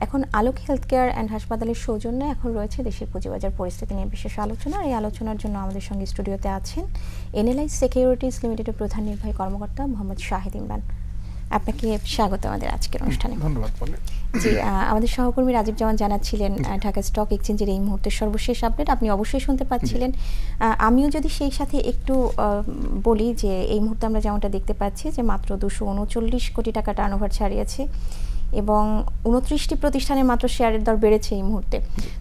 এখন আলোক health care and হাসপাতালের সৌজন্যে এখন রয়েছে দেশের পুঁজিবাজার পরিস্থিতি নিয়ে বিশেষ আলোচনা। এই আলোচনার জন্য আমাদের সঙ্গে স্টুডিওতে আছেন এনএলআই সিকিউরিটিজ লিমিটেডের প্রধান নির্বাহী কর্মকর্তা মোহাম্মদ শাহিদ ইমরান। আপনাকে স্বাগত আমাদের আজকের অনুষ্ঠানে। ধন্যবাদ। জি, আমাদের সহকর্মী রাজীব জামান জানাচ্ছিলেন ঢাকা স্টক এক্সচেঞ্জের এই মুহূর্তের সর্বশেষ আপডেট আপনি অবশ্যই শুনতে পাচ্ছিলেন। আমিও যদি সেই সাথে একটু বলি যে এই মুহূর্তে আমরা যেমনটা দেখতে পাচ্ছি যে মাত্র 239 কোটি টাকা টার্নওভার ছাড়িয়েছে এবং 29টি প্রতিষ্ঠানের মাত্র শেয়ারের দর বেড়েছে এই মুহূর্তে।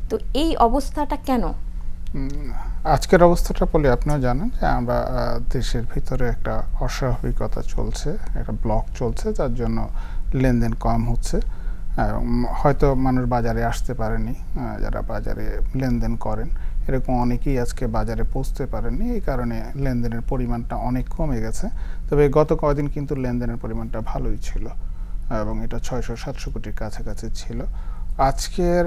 তো এই অবস্থাটা কেন? আজকের অবস্থাটা বলে আপনিও জানেন যে আমরা দেশের ভিতরে একটা অস্বাভাবিকতা চলছে, একটা ব্লক চলছে, যার জন্য লেনদেন কম হচ্ছে। হয়তো মানুষ বাজারে আসতে পারেনি, যারা বাজারে লেনদেন করেন এরকম অনেকেই আজকে বাজারে পৌঁছতে পারেননি, এই কারণে লেনদেনের পরিমাণটা অনেক কমে গেছে। তবে গত কয়েকদিন কিন্তু লেনদেনের পরিমাণটা ভালোই ছিল এবং এটা 600-700 কোটির কাছাকাছি ছিল। আজকের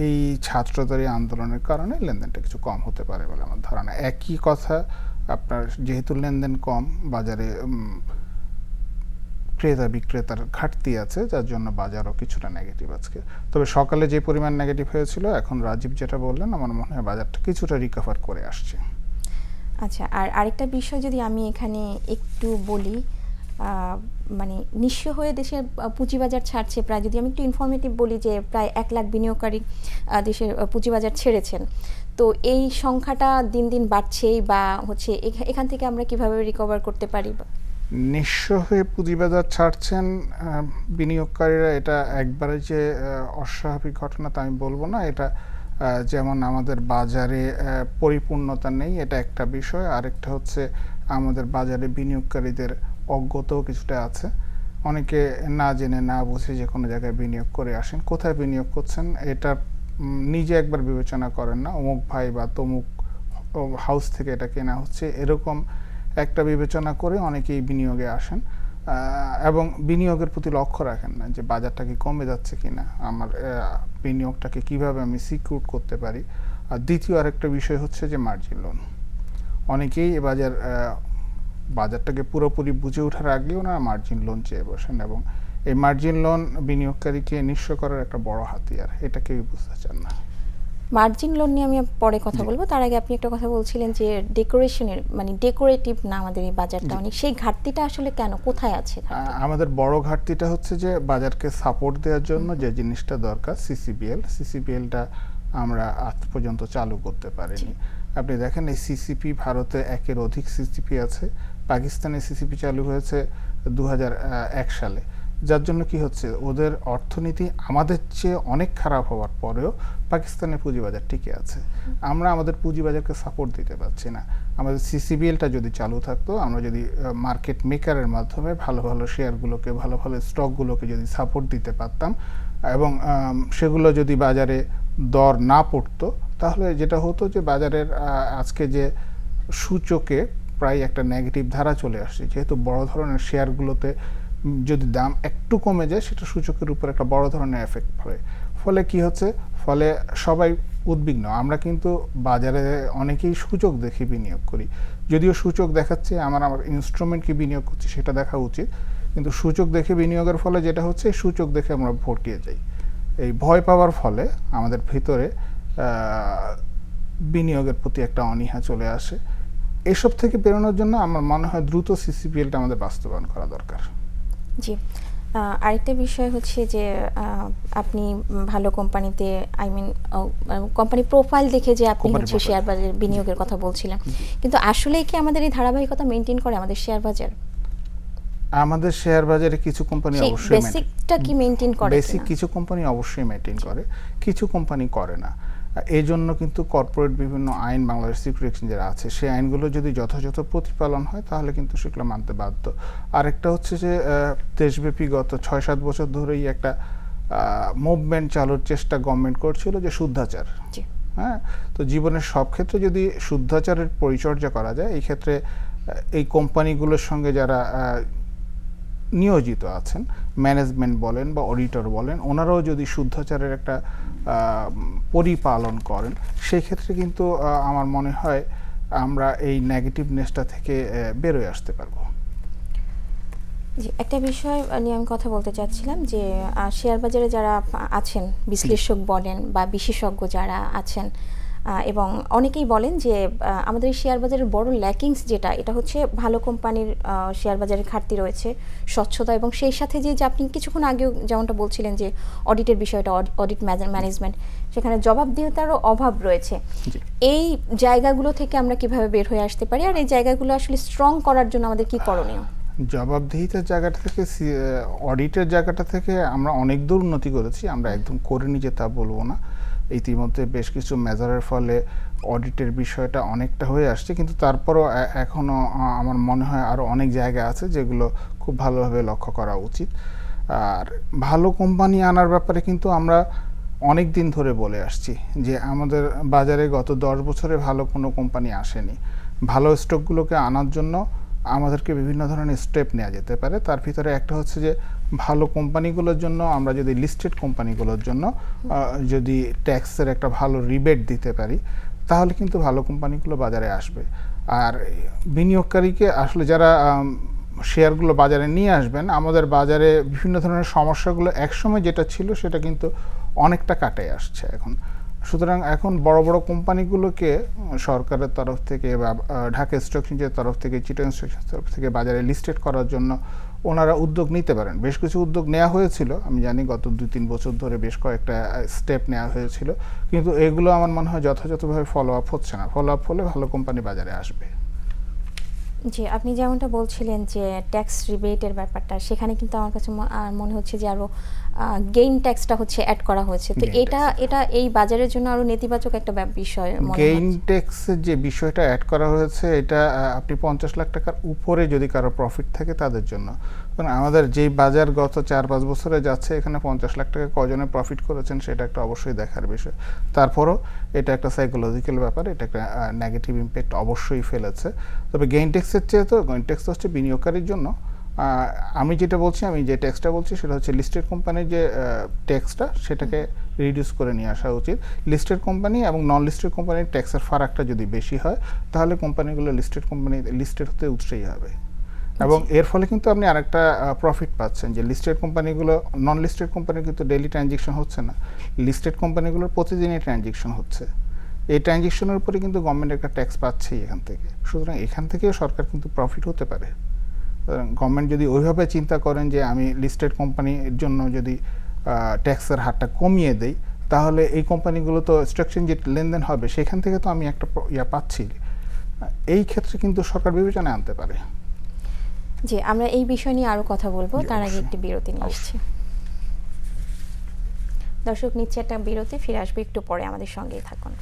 এই ছাত্রদের আন্দোলনের কারণে লেনদেনটা কিছু কম হতে পারে বলে আমার ধারণা। একই কথা, আপনার যেহেতু লেনদেন কম, বাজারে ক্রেতা বিক্রেতার ঘাটতি আছে, যার জন্য বাজারও কিছুটা নেগেটিভ আজকে। তবে সকালে যে পরিমাণ নেগেটিভ হয়েছিল, এখন রাজীব যেটা বললেন, আমার মনে হয় বাজারটা কিছুটা রিকভার করে আসছে। আচ্ছা, আর আরেকটা বিষয় যদি আমি এখানে একটু বলি, মানে নিঃস্ব হয়ে দেশের পুঁজিবাজার ছাড়ছে প্রায়, যদি আমি একটু ইনফরমেটিভ বলি যে প্রায় 1 লাখ বিনিয়োগকারী দেশের পুঁজিবাজার ছেড়েছেন। তো এই সংখ্যাটা দিন দিন বাড়ছেই, বা হচ্ছে এখান থেকে আমরা কিভাবে রিকভার করতে পারি? নিঃস্ব হয়ে পুঁজিবাজার ছাড়ছেন বিনিয়োগকারীরা, এটা একবারে যে অস্বাভাবিক ঘটনা তা আমি বলবো না। এটা যেমন আমাদের বাজারে পরিপূর্ণতা নেই, এটা একটা বিষয়। আরেকটা হচ্ছে আমাদের বাজারে বিনিয়োগকারীদের অজ্ঞতাও কিছুটা আছে। অনেকে না জেনে না বুঝে যে কোনো জায়গায় বিনিয়োগ করে আসেন। কোথায় বিনিয়োগ করছেন এটা নিজে একবার বিবেচনা করেন না, অমুক ভাই বা তমুক হাউস থেকে এটা কেনা হচ্ছে, এরকম একটা বিবেচনা করে অনেকেই বিনিয়োগে আসেন এবং বিনিয়োগের প্রতি লক্ষ্য রাখেন না যে বাজারটা কি কমে যাচ্ছে কিনা, আমার বিনিয়োগটাকে কিভাবে আমি সিকিউর করতে পারি। আর দ্বিতীয় আরেকটা বিষয় হচ্ছে যে মার্জিন লোন। অনেকেই বাজারটাকে পুরোপুরি বুঝে ওঠার আগেও না মার্জিন লোন চেয়ে বসেন, এবং এই মার্জিন লোন বিনিয়োগকারীকে নিঃস্ব করার একটা বড় হাতিয়ার, এটা কেউই বুঝতে চান না। মার্জিন লোন নিয়ে আমি পরে কথা বলবো, তার আগে আপনি একটা কথা বলছিলেন যে ডেকোরেশনের, মানে ডেকোরেটিভ না আমাদের এই বাজারটা অনেক, সেই ঘাটতিটা আসলে কেন, কোথায় আছে? আমাদের বড় ঘাটতিটা হচ্ছে যে বাজারকে সাপোর্ট দেওয়ার জন্য যে জিনিসটা দরকার, সিসিবিএলটা আমরা আজ পর্যন্ত চালু করতে পারিনি। আপনি দেখেন এই সিসিপি, ভারতে 1-এর অধিক সিসিপি আছে, পাকিস্তানে সিসিপি চালু হয়েছে 2001 সালে। যার জন্য কি হচ্ছে, ওদের অর্থনীতি আমাদের চেয়ে অনেক খারাপ হওয়ার পরেও পাকিস্তানের পুঁজিবাজার টিকে আছে। আমরা আমাদের পুঁজিবাজারকে সাপোর্ট দিতে পারছি না। আমাদের সিসিবিএলটা যদি চালু থাকতো, আমরা যদি মার্কেট মেকারের মাধ্যমে ভালো ভালো শেয়ারগুলোকে, ভালো ভালো স্টকগুলোকে যদি সাপোর্ট দিতে পারতাম এবং সেগুলো যদি বাজারে দর না পড়তো, তাহলে যেটা হতো যে বাজারের আজকে যে সূচকে প্রায় একটা নেগেটিভ ধারা চলে আসছে। যেহেতু বড় ধরনের শেয়ারগুলোতে যদি দাম একটু কমে যায়, সেটা সূচকের উপর একটা বড় ধরনের এফেক্ট পড়ে। ফলে কি হচ্ছে, ফলে সবাই উদ্বিগ্ন। আমরা কিন্তু বাজারে অনেকেই সূচক দেখে বিনিয়োগ করি, যদিও সূচক দেখাচ্ছে আমার ইনস্ট্রুমেন্ট কি বিনিয়োগ করছি সেটা দেখা উচিত, কিন্তু সূচক দেখে বিনিয়োগের ফলে যেটা হচ্ছে, সূচক দেখে আমরা ভটকিয়ে যাই। এই ভয় পাওয়ার ফলে আমাদের ভিতরে বিনিয়োগের প্রতি একটা অনীহা চলে আসে। এসব থেকে বেরোনোর জন্য আমার মনে হয় দ্রুত সিসিপিএলটা আমাদের বাস্তবায়ন করা দরকার। জি, আরেকটা বিষয় হচ্ছে যে আপনি ভালো কোম্পানিতে, কোম্পানি প্রোফাইল দেখে যে আপনি হচ্ছে শেয়ার বাজারে বিনিয়োগের কথা বলছিলেন, কিন্তু আসলে কি আমাদের এই ধারাবাহিকতা মেনটেন করে আমাদের শেয়ার বাজার? আমাদের শেয়ার বাজারে কিছু কোম্পানি অবশ্যই বেসিকটা কি মেনটেন করে? বেসিক কিছু কোম্পানি অবশ্যই মেনটেন করে, কিছু কোম্পানি করে না। এই জন্য কিন্তু কর্পোরেট বিভিন্ন আইন বাংলাদেশ সিকিউরিটি এক্সচেঞ্জের আছে, সেই আইনগুলো যদি যথাযথ প্রতিপালন হয় তাহলে কিন্তু সেগুলো মানতে বাধ্য। আরেকটা হচ্ছে যে দেশব্যাপী গত 6-7 বছর ধরেই একটা মুভমেন্ট চালুর চেষ্টা গভর্নমেন্ট করছিল যে শুদ্ধাচার। হ্যাঁ, তো জীবনের সব ক্ষেত্রে যদি শুদ্ধাচারের পরিচর্যা করা যায়, এই ক্ষেত্রে এই কোম্পানিগুলোর সঙ্গে যারা নিয়োজিত আছেন, ম্যানেজমেন্ট বলেন বা অডিটর বলেন, ওনারাও যদি শুদ্ধাচারের একটা পরিপালন করেন, সেই ক্ষেত্রে কিন্তু আমার মনে হয় আমরা এই নেগেটিভনেসটা থেকে বেরোয় আসতে পারবো। জি, একটা বিষয় নিয়ে আমি কথা বলতে চাচ্ছিলাম যে শেয়ার বাজারে যারা আছেন বিশ্লেষক বলেন বা বিশেষজ্ঞ যারা আছেন এবং অনেকেই বলেন যে আমাদের এই শেয়ার বাজারের বড় ল্যাকিংস যেটা এটা হচ্ছে ভালো কোম্পানির শেয়ার বাজারের ঘাটতি রয়েছে, স্বচ্ছতা, এবং সেই সাথে যে আপনি কিছুক্ষণ আগেও যেমনটা বলছিলেন যে অডিটের বিষয়টা, অডিট ম্যানেজমেন্ট, সেখানে জবাবদিহিতারও অভাব রয়েছে। এই জায়গাগুলো থেকে আমরা কিভাবে বের হয়ে আসতে পারি, আর এই জায়গাগুলো আসলে স্ট্রং করার জন্য আমাদের কি করণীয়? জবাবদিহিতার জায়গাটা থেকে অডিটের জায়গাটা থেকে আমরা অনেক দূর উন্নতি করেছি, আমরা একদম করিনি যে তা বলবো না। ইতিমধ্যে বেশ কিছু মেজারের ফলে অডিটের বিষয়টা অনেকটা হয়ে আসছে, কিন্তু তারপরও এখনও আমার মনে হয় আরও অনেক জায়গা আছে যেগুলো খুব ভালোভাবে লক্ষ্য করা উচিত। আর ভালো কোম্পানি আনার ব্যাপারে কিন্তু আমরা অনেক দিন ধরে বলে আসছি যে আমাদের বাজারে গত 10 বছরে ভালো কোনো কোম্পানি আসেনি। ভালো স্টকগুলোকে আনার জন্য আমাদেরকে বিভিন্ন ধরনের স্টেপ নেওয়া যেতে পারে। তার ভিতরে একটা হচ্ছে যে ভালো কোম্পানিগুলোর জন্য আমরা যদি লিস্টেড কোম্পানিগুলোর জন্য যদি ট্যাক্সের একটা ভালো রিবেট দিতে পারি, তাহলে কিন্তু ভালো কোম্পানিগুলো বাজারে আসবে। আর বিনিয়োগকারীকে আসলে যারা শেয়ারগুলো বাজারে নিয়ে আসবেন, আমাদের বাজারে বিভিন্ন ধরনের সমস্যাগুলো একসময় যেটা ছিল সেটা কিন্তু অনেকটা কাটে আসছে এখন। সুতরাং এখন বড় বড় কোম্পানিগুলোকে সরকারের তরফ থেকে বা ঢাকা স্টক এক্সচেঞ্জের তরফ থেকে, চিটাগং স্টক এক্সচেঞ্জের তরফ থেকে বাজারে লিস্টেড করার জন্য ওনারা উদ্যোগ নিতে পারেন। বেশ কিছু উদ্যোগ নেওয়া হয়েছিল, আমি জানি গত 2-3 বছর ধরে বেশ কয়েকটা স্টেপ নেওয়া হয়েছিল, কিন্তু এগুলো আমার মনে হয় যথাযথভাবে ফলো আপ হচ্ছে না। ফলো আপ হলে ভালো কোম্পানি বাজারে আসবে। জি, আপনি যেমনটা বলছিলেন যে ট্যাক্স রিবেটের ব্যাপারটা, সেখানে কিন্তু আমার কাছে মনে হচ্ছে যে আরও গেইন ট্যাক্সটা হচ্ছে অ্যাড করা হয়েছে। তো এটা এই বাজারের জন্য আরও নেতিবাচক একটা বিষয় মনে হচ্ছে। গেইন ট্যাক্সের যে বিষয়টা অ্যাড করা হয়েছে, এটা আপনি 50 লাখ টাকার উপরে যদি কারো প্রফিট থাকে তাদের জন্য। কারণ আমাদের যেই বাজার গত 4-5 বছরে যাচ্ছে, এখানে 50 লাখ টাকা কজনে প্রফিট করেছেন সেটা একটা অবশ্যই দেখার বিষয়। তারপরও এটা একটা সাইকোলজিক্যাল ব্যাপার, এটা একটা নেগেটিভ ইম্প্যাক্ট অবশ্যই ফেলেছে। তবে গেইন ট্যাক্সের চেয়ে তো গেইন ট্যাক্স হচ্ছে বিনিয়োগকারীর জন্য। আমি যেটা বলছি, আমি যে ট্যাক্সটা বলছি সেটা হচ্ছে লিস্টেড কোম্পানির যে ট্যাক্সটা, সেটাকে রিডিউস করে নিয়ে আসা উচিত। লিস্টেড কোম্পানি এবং নন লিস্টেড কোম্পানির ট্যাক্সের ফারাকটা যদি বেশি হয়, তাহলে কোম্পানিগুলো লিস্টেড হতে উৎসাহী হবে। এবং এর ফলে কিন্তু আপনি আরেকটা প্রফিট পাচ্ছেন, যে লিস্টেড কোম্পানিগুলো, নন লিস্টেড কোম্পানির কিন্তু ডেইলি ট্রানজ্যাকশন হচ্ছে না, লিস্টেড কোম্পানিগুলোর প্রতিদিনই ট্রানজ্যাকশন হচ্ছে। এই ট্রানজ্যাকশনের উপরে কিন্তু গভর্নমেন্ট একটা ট্যাক্স পাচ্ছেই এখান থেকে। সুতরাং এখান থেকেও সরকার কিন্তু প্রফিট হতে পারে। গভর্নমেন্ট যদি ওইভাবে চিন্তা করেন যে আমি লিস্টেড কোম্পানির জন্য যদি ট্যাক্সের হারটা কমিয়ে দেই, তাহলে এই কোম্পানিগুলো তো স্টক এক্সচেঞ্জে লেনদেন হবে, সেখান থেকে তো আমি একটা পাচ্ছি। এই ক্ষেত্রে কিন্তু সরকার বিবেচনায় আনতে পারে। জি, আমরা এই বিষয় নিয়ে আরও কথা বলবো, তার আগে একটি বিরতি নিয়ে আসছি। দর্শক, নিচ্ছে একটা বিরতি, ফিরে আসবো একটু পরে, আমাদের সঙ্গেই থাকুন।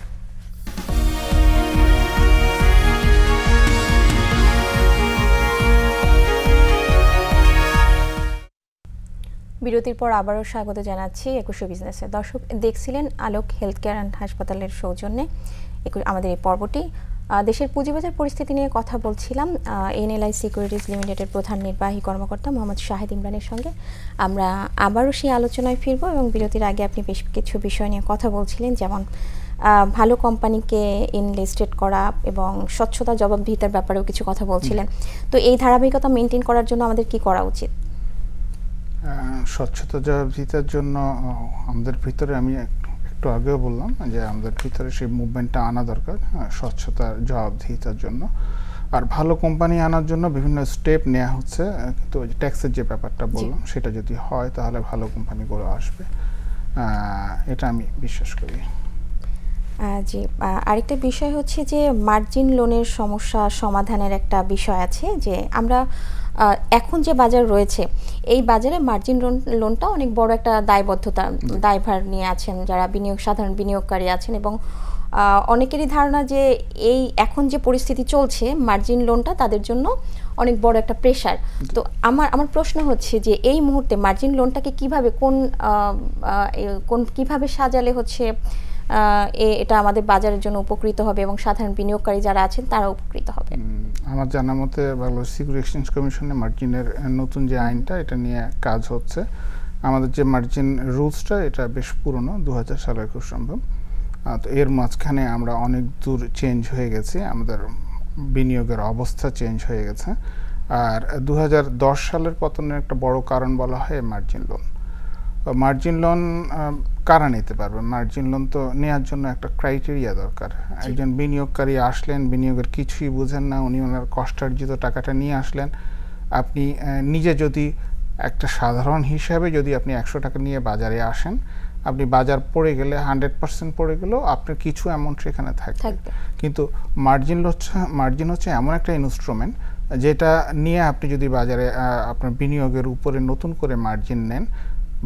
বিরতির পর আবারও স্বাগত জানাচ্ছি 21 বিজনেসে। দর্শক, দেখছিলেন আলোক হেলথ কেয়ার অ্যান্ড হাসপাতালের সৌজন্যে আমাদের এই পর্বটি। দেশের পুঁজিবাজার পরিস্থিতি নিয়ে কথা বলছিলাম এনএলআই সিকিউরিটিজ লিমিটেডের প্রধান নির্বাহী কর্মকর্তা মোহাম্মদ শাহেদ ইমরানের সঙ্গে। আমরা আবারও সেই আলোচনায় ফিরবো, এবং বিরতির আগে আপনি বেশ কিছু বিষয় নিয়ে কথা বলছিলেন, যেমন ভালো কোম্পানিকে ইনলিস্টেড করা এবং স্বচ্ছতা, জবাবদিহিতার ব্যাপারেও কিছু কথা বলছিলেন। তো এই ধারাবাহিকতা মেনটেন করার জন্য আমাদের কি করা উচিত? স্বচ্ছতা, জবাবদিহিতার জন্য আমাদের ভিতরে, আমি একটু আগেও বললাম যে আমাদের ভিতরে সেই মুভমেন্টটা আনা দরকার স্বচ্ছতার, জবাবদিহিতার জন্য। আর ভালো কোম্পানি আনার জন্য বিভিন্ন স্টেপ নেওয়া হচ্ছে, কিন্তু ট্যাক্সের যে ব্যাপারটা বললাম, সেটা যদি হয় তাহলে ভালো কোম্পানিগুলো আসবে, এটা আমি বিশ্বাস করি। জি, আরেকটা বিষয় হচ্ছে যে মার্জিন লোনের সমস্যা সমাধানের একটা বিষয় আছে, যে আমরা এখন যে বাজার রয়েছে, এই বাজারে মার্জিন লোনটা অনেক বড় একটা দায়ভার নিয়ে আছেন যারা সাধারণ বিনিয়োগকারী আছেন, এবং অনেকেরই ধারণা যে এই এখন যে পরিস্থিতি চলছে, মার্জিন লোনটা তাদের জন্য অনেক বড় একটা প্রেশার। তো আমার প্রশ্ন হচ্ছে যে এই মুহূর্তে মার্জিন লোনটাকে কিভাবে সাজালে হচ্ছে এটা আমাদের বাজারের জন্য উপকৃত হবে এবং সাধারণ বিনিয়োগকারী যারা আছেন তারা উপকৃত হবে? আমার জানা মতে বাংলাদেশ সিকিউরিটি এক্সচেঞ্জ কমিশনে মার্জিনের নতুন যে আইনটা, এটা নিয়ে কাজ হচ্ছে। আমাদের যে মার্জিন রুলসটা, এটা বেশ পুরনো, 2000 সালের খুব সম্ভব। তো এর মাঝখানে আমরা অনেক দূর চেঞ্জ হয়ে গেছি, আমাদের বিনিয়োগের অবস্থা চেঞ্জ হয়ে গেছে। আর 2010 সালের পতনের একটা বড় কারণ বলা হয় মার্জিন লোন। মার্জিন লোন কারা নিতে পারবে? মার্জিন লোন তো নেওয়ার জন্য একটা ক্রাইটেরিয়া দরকার। একজন বিনিয়োগকারী আসলেন, বিনিয়োগের কিছুই বুঝেন না, উনি ওনার কষ্টার্জিত টাকাটা নিয়ে আসলেন। আপনি নিজে যদি একটা সাধারণ হিসাবে যদি আপনি 100 টাকা নিয়ে বাজারে আসেন, আপনি বাজার পড়ে গেলে 100% পড়ে গেলেও আপনার কিছু অ্যামাউন্ট সেখানে থাকবে। কিন্তু মার্জিন হচ্ছে এমন একটা ইনস্ট্রুমেন্ট যেটা নিয়ে আপনি যদি বাজারে আপনার বিনিয়োগের উপরে নতুন করে মার্জিন নেন,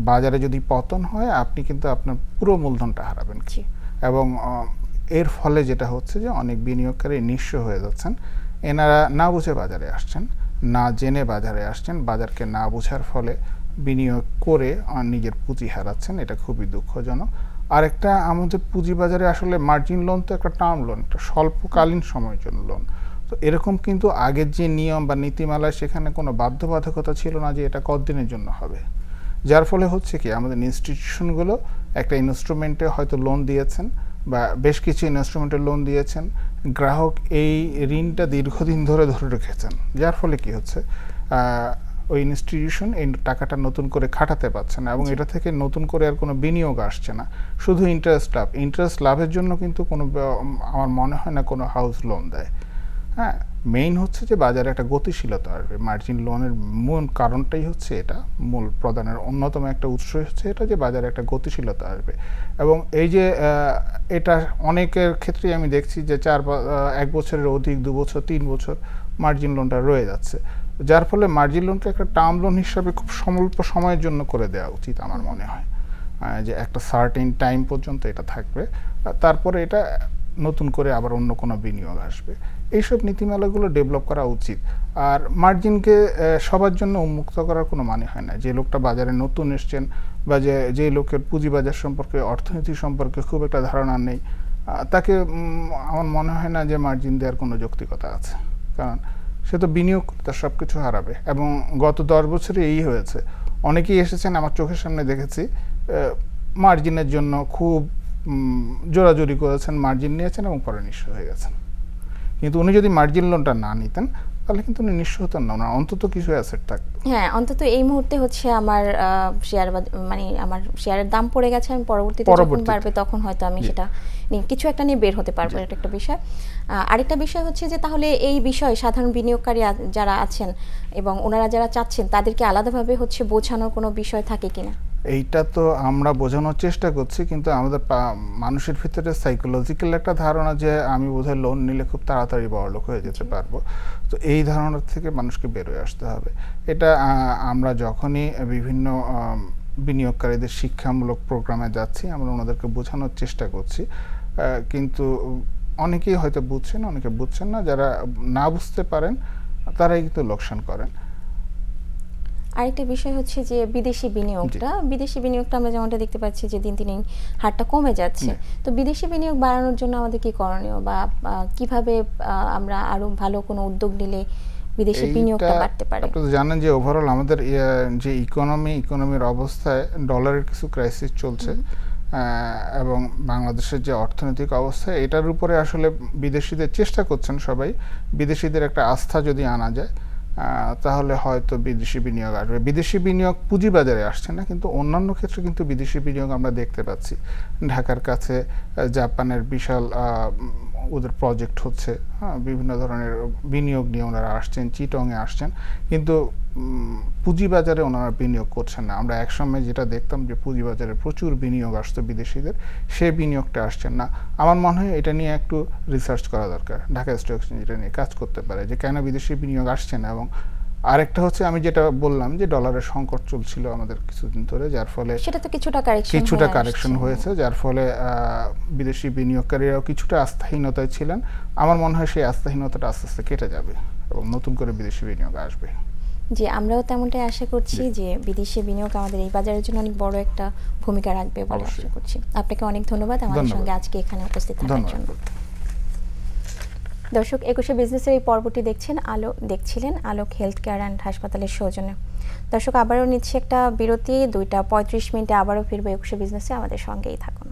বাজারে যদি পতন হয় আপনি কিন্তু আপনার পুরো মূলধনটা হারাবেন। এবং এর ফলে যেটা হচ্ছে যে অনেক বিনিয়োগকারী নিঃস্ব হয়ে যাচ্ছেন। এনারা না বুঝে বাজারে আসছেন, না জেনে বাজারে আসছেন, বাজারকে না বোঝার ফলে বিনিয়োগ করে নিজের পুঁজি হারাচ্ছেন। এটা খুবই দুঃখজনক। আরেকটা, আমাদের পুঁজিবাজারে আসলে মার্জিন লোন তো একটা টার্ম লোন, একটা স্বল্পকালীন সময়ের জন্য লোন। তো এরকম কিন্তু আগের যে নিয়ম বা নীতিমালায় সেখানে কোনো বাধ্যবাধকতা ছিল না যে এটা কতদিনের জন্য হবে। যার ফলে হচ্ছে কি, আমাদের ইনস্টিটিউশনগুলো একটা ইনস্ট্রুমেন্টে হয়তো লোন দিয়েছেন বা বেশ কিছু ইনস্ট্রুমেন্টে লোন দিয়েছেন, গ্রাহক এই ঋণটা দীর্ঘদিন ধরে রেখেছেন। যার ফলে কি হচ্ছে, ওই ইনস্টিটিউশন এই টাকাটা নতুন করে খাটাতে পারছে না এবং এটা থেকে নতুন করে আর কোনো বিনিয়োগ আসছে না, শুধু ইন্টারেস্ট লাভের জন্য কিন্তু কোনো, আমার মনে হয় না কোনো হাউস লোন দেয়। হ্যাঁ, মেইন হচ্ছে যে বাজারে একটা গতিশীলতা আসবে। মার্জিন লোনের মূল কারণটাই হচ্ছে এটা, মূল প্রদানের অন্যতম একটা উৎস হচ্ছে এটা, যে বাজারে একটা গতিশীলতা আসবে। এবং এই যে এটা অনেকের ক্ষেত্রেই আমি দেখছি যে 1 বছরের অধিক, 2 বছর, 3 বছর মার্জিন লোনটা রয়ে যাচ্ছে। যার ফলে মার্জিন লোনকে একটা টার্ম লোন হিসাবে খুব স্বল্প সময়ের জন্য করে দেওয়া উচিত আমার মনে হয়, যে একটা সার্টেন টাইম পর্যন্ত এটা থাকবে, তারপরে এটা নতুন করে আবার অন্য কোনো বিনিয়োগ আসবে। এইসব নীতিমালাগুলো ডেভেলপ করা উচিত। আর মার্জিনকে সবার জন্য উন্মুক্ত করার কোনো মানে হয় না। যে লোকটা বাজারে নতুন এসছেন বা যে লোকের পুঁজিবাজার সম্পর্কে, অর্থনীতি সম্পর্কে খুব একটা ধারণা নেই, তাকে আমার মনে হয় না যে মার্জিন দেওয়ার কোনো যৌক্তিকতা আছে। কারণ সে তো বিনিয়োগ করতে সব কিছু হারাবে। এবং গত 10 বছরে এই হয়েছে, অনেকেই এসেছেন আমার চোখের সামনে দেখেছি, মার্জিনের জন্য খুব জোরাজুরি করেছেন, মার্জিন নিয়েছেন এবং পরে নিঃস্ব হয়ে গেছেন। কিন্তু উনি যদি মার্জিন লোনটা না নিতেন তাহলে কিন্তু উনি নিঃস্ব হতেন না, ওনার অন্তত কিছু অ্যাসেট থাকতো। হ্যাঁ, অন্তত এই মুহূর্তে হচ্ছে আমার শেয়ার, মানে আমার শেয়ারের দাম পড়ে গেছে, আমি পরবর্তীতে যখন বাড়বে তখন হয়তো আমি সেটা কিছু একটা নিয়ে বের হতে পারবো। এটা একটা বিষয়। আরেকটা বিষয় হচ্ছে যে তাহলে এই বিষয়ে সাধারণ বিনিয়োগকারী যারা আছেন এবং ওনারা যারা চাচ্ছেন, তাদেরকে আলাদাভাবে হচ্ছে বোঝানোর কোনো বিষয় থাকে কিনা? এইটা তো আমরা বোঝানোর চেষ্টা করছি, কিন্তু আমাদের মানুষের ভিতরে সাইকোলজিক্যাল একটা ধারণা যে আমি বোধহয় লোন নিলে খুব তাড়াতাড়ি বড়লোক হয়ে যেতে পারবো। তো এই ধারণা থেকে মানুষকে বেরোয় আসতে হবে। এটা আমরা যখনই বিভিন্ন বিনিয়োগকারীদের শিক্ষামূলক প্রোগ্রামে যাচ্ছি, আমরা ওনাদেরকে বোঝানোর চেষ্টা করছি, কিন্তু অনেকেই হয়তো বুঝছেন, অনেকে বুঝছেন না। যারা না বুঝতে পারেন তারাই কিন্তু লোকসান করেন। আরেকটা বিষয় হচ্ছে যে বিদেশি বিনিয়োগটা আমরা যেমনটা দেখতে পাচ্ছি যে দিন দিন হারটা কমে যাচ্ছে। তো বিদেশি বিনিয়োগ বাড়ানোর জন্য আমাদের কি করণীয়, বা কিভাবে আমরা আরো ভালো কোনো উদ্যোগ নিলে বিদেশি বিনিয়োগটা বাড়তে পারে? আপনি তো জানেন যে ওভারঅল আমাদের যে ইকোনমির অবস্থায় ডলারের কিছু ক্রাইসিস চলছে, এবং বাংলাদেশের যে অর্থনৈতিক অবস্থা, এটার উপরে আসলে বিদেশিদের চেষ্টা করছেন সবাই। বিদেশিদের একটা আস্থা যদি আনা যায় তাহলে হয়তো বিদেশি বিনিয়োগ আসবে। বিদেশি বিনিয়োগ পুঁজিবাজারে আসছে না, কিন্তু অন্যান্য ক্ষেত্রে কিন্তু বিদেশি বিনিয়োগ আমরা দেখতে পাচ্ছি। ঢাকার কাছে জাপানের বিশাল ওদের প্রজেক্ট হচ্ছে, হ্যাঁ, বিভিন্ন ধরনের বিনিয়োগ নিয়ে ওনারা আসছেন, চিটংয়ে আসছেন, কিন্তু পুঁজিবাজারে ওনারা বিনিয়োগ করছেন না। আমরা একসময় যেটা দেখতাম যে পুঁজিবাজারে প্রচুর বিনিয়োগ আসতো বিদেশিদের, সেই বিনিয়োগটা আসছেন না। আমার মনে হয় এটা নিয়ে একটু রিসার্চ করা দরকার। ঢাকা স্টক এক্সচেঞ্জ এটা নিয়ে কাজ করতে পারে যে কেন বিদেশি বিনিয়োগ আসছে না। এবং আরেকটা হচ্ছে, আমি যেটা বললাম যে ডলারের সংকট চলছিল আমাদের কিছুদিন ধরে, যার ফলে সেটা তো কিছুটা কারেকশন হয়েছে, যার ফলে বিদেশি বিনিয়োগকারীরাও কিছুটা আস্থাহীনতায় ছিলেন। আমার মনে হয় সেই আস্থাহীনতাটা আস্তে আস্তে কেটে যাবে এবং নতুন করে বিদেশি বিনিয়োগ আসবে। জি, আমরাও তেমনটাই আশা করছি যে বিদেশি বিনিয়োগ আমাদের এই বাজারের জন্য অনেক বড় একটা ভূমিকা রাখবে বলে আশা করছি। আপনাকে অনেক ধন্যবাদ আমাদের সঙ্গে আজকে এখানে উপস্থিত থাকার জন্য। দর্শক, 21 বিজনেসের এই পর্বটি দেখছিলেন আলোক হেলথ কেয়ার অ্যান্ড হাসপাতালের সৌজন্যে। দর্শক, আবারও নিচ্ছে একটা বিরতি, 2টা 35 মিনিটে আবারও ফিরবো 21 বিজনেসে, আমাদের সঙ্গেই থাকুন।